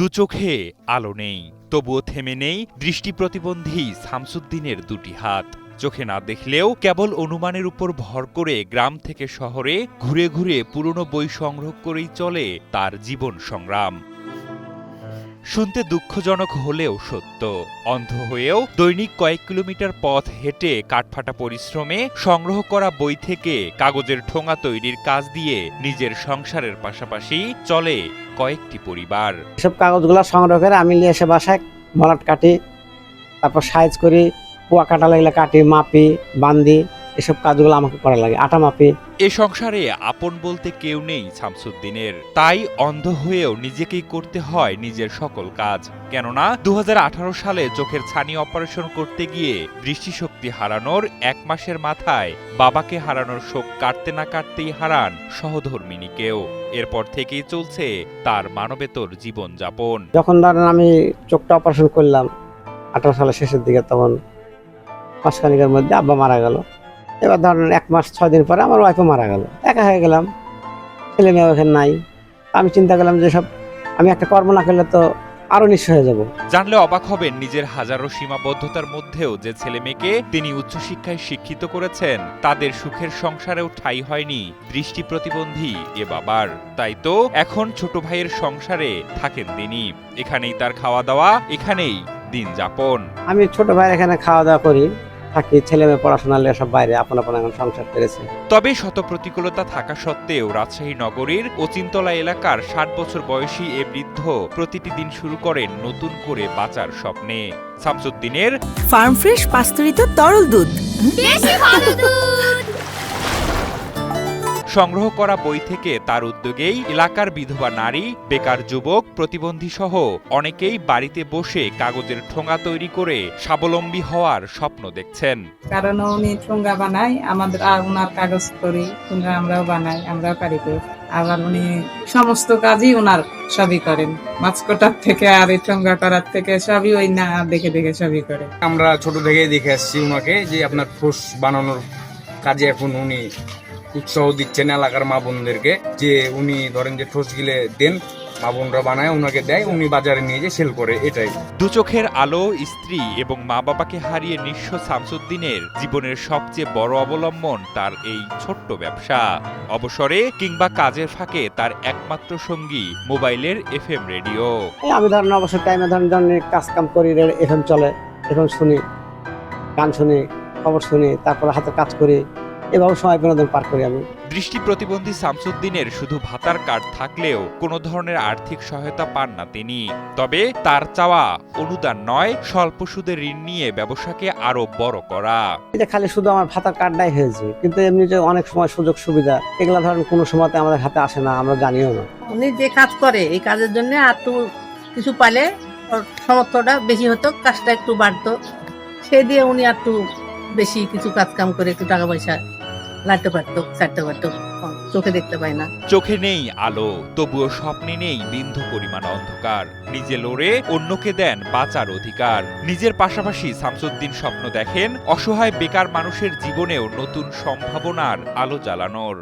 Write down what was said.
দু চোখে আলো নেই, তবুও থেমে নেই দৃষ্টি প্রতিবন্ধী শামসুদ্দিনের দুটি হাত। চোখে না দেখলেও কেবল অনুমানের উপর ভর করে গ্রাম থেকে শহরে ঘুরে ঘুরে পুরনো বই সংগ্রহ করেই চলে তার জীবন সংগ্রাম। শুনতে দুঃখজনক হলেও সত্য, অন্ধ হয়েও দৈনিক কয়েক কিলোমিটার পথ হেঁটে কাঠফাটা পরিশ্রমে সংগ্রহ করা বই থেকে কাগজের ঠোঙা তৈরির কাজ দিয়ে নিজের সংসারের পাশাপাশি চলে কয়েকটি পরিবার। এসব কাগজগুলো সংগ্রহ করে আমি নিয়ে এসে বাসায় মলাট কাটি, তারপর সাইজ করি, পোয়া কাটা লাগলে কাটি, মাপি, বান্ধি। এসব কাজগুলো আমাকে করা লাগে, আটা মাপি। এ সংসারে আপন বলতে কেউ নেই শামসুদ্দিনের, তাই অন্ধ হয়েও নিজেকেই করতে হয় নিজের সকল কাজ। কেননা 2018 সালে চোখের ছানি অপারেশন করতে গিয়ে দৃষ্টিশক্তি হারানোর 1 মাসের মাথায় বাবাকে হারানোর শোক কাটতে না কাটতেই হারান সহধর্মিণীকেও। এরপর থেকেই চলছে তার মানবেতর জীবনযাপন। যখন ধরেন আমি চোখটা অপারেশন করলাম 18 সালের শেষের দিকে, তখন মাসখানিকের মধ্যে আব্বা মারা গেল। এবার ধরেন 1 মাস 6 দিন পরে আমার ওয়াইফও মারা গেল। একা হয়ে গেলাম, ছেলে মেয়ে ওখানে নাই। আমি চিন্তা করলাম যে সব আমি একটা কর্ম না করলে তো আরো নিঃস্ব হয়ে যাব। জানলে অবাক হবেন নিজের হাজারো সীমাবদ্ধতার মধ্যেও যে ছেলে মেয়েকে তিনি উচ্চশিক্ষায় শিক্ষিত করেছেন, তাদের সুখের সংসারেও ঠাঁই হয়নি দৃষ্টি প্রতিবন্ধী এ বাবার। তাই তো এখন ছোট ভাইয়ের সংসারে থাকেন তিনি। এখানেই তার খাওয়া দাওয়া, এখানেই দিন যাপন। আমি ছোট ভাইয়ের এখানে খাওয়া দাওয়া করি, থাকি। ছেলে মেয়ে পড়াশোনা সব বাইরে আপন আপন এখন সংসার করেছে। তবে শত প্রতিকূলতা থাকা সত্ত্বেও রাজশাহী নগরীর অচিন্তলা এলাকার 60 বছর বয়সী এ বৃদ্ধ প্রতিটি দিন শুরু করেন নতুন করে বাঁচার স্বপ্নে। শামসুদ্দিনের ফার্ম ফ্রেশ পাস্তুরিত তরল দুধ, বেশি ভালো দুধ। সংগ্রহ করা বই থেকে তার উদ্যোগেই এলাকার বিধবা নারী, বেকার যুবক, প্রতিবন্ধী সহ অনেকেই বাড়িতে বসে কাগজের ঠোঙা তৈরি করে স্বাবলম্বী হওয়ার স্বপ্ন দেখছেন। কারণ উনি ঠোঙ্গা বানায়, আমাদের ওনার কাগজ করি, ঠোঙ্গা আমরাও বানাই, আমরাও কারিগর। আবার উনি সমস্ত কাজই ওনার সবই করেন, মাছ কাটার থেকে আর এই ঠোঙ্গা করার থেকে সবই ওই না দেখে দেখে সবই করে। আমরা ছোট থেকেই দেখে আসছি ওনাকে, যে আপনার ঠোস বানানোর কাজে এখন উনি উৎসাহ দিচ্ছেন এলাকার মা বোনদেরকে, যে উনি ধরেন যে ঠোস গিলে দেন, মা বোনরা বানায় ওনাকে দেয়, উনি বাজারে নিয়ে যে সেল করে। এটাই দু চোখের আলো, স্ত্রী এবং মা বাবাকে হারিয়ে নিঃস্ব শামসুদ্দিনের জীবনের সবচেয়ে বড় অবলম্বন তার এই ছোট্ট ব্যবসা। অবসরে কিংবা কাজের ফাঁকে তার একমাত্র সঙ্গী মোবাইলের FM রেডিও। আমি ধরেন অবসর টাইমে ধরেন কাজ কাম করি, FM চলে, এখন শুনি, গান শুনি, খবর শুনি, তারপর হাতে কাজ করি। এভাবে সময় বিনোদন পার করি আমি। দৃষ্টি প্রতিবন্ধী শামসুদ্দিনের শুধু ভাতার কার্ড থাকলেও কোনো ধরনের আর্থিক সহায়তা পান না তিনি। তবে তার চাওয়া অনুদান নয়, স্বল্প সুদের ঋণ নিয়ে ব্যবসাকে আরো বড় করা। এটা খালি শুধু আমার ভাতার কার্ডটাই হয়েছে, কিন্তু এমনি যে অনেক সময় সুযোগ সুবিধা এগুলা ধরেন কোনো সময়তে আমাদের হাতে আসে না, আমরা জানিও না। উনি যে কাজ করে এই কাজের জন্য আর একটু কিছু পালে ওর সামর্থ্যটা বেশি হতো, কাজটা একটু বাড়তো, সে দিয়ে উনি আর একটু বেশি কিছু কাজ কাম করে একটু টাকা পয়সা লাড়তে পারতো, ছাড়তে পারতো। চোখে দেখতে পায় না। চোখে নেই আলো, তবুও স্বপ্নে নেই বিন্দু পরিমাণ অন্ধকার। নিজে লড়ে অন্যকে দেন বাঁচার অধিকার। নিজের পাশাপাশি শামসুদ্দিন স্বপ্ন দেখেন অসহায় বেকার মানুষের জীবনেও নতুন সম্ভাবনার আলো জ্বালানোর।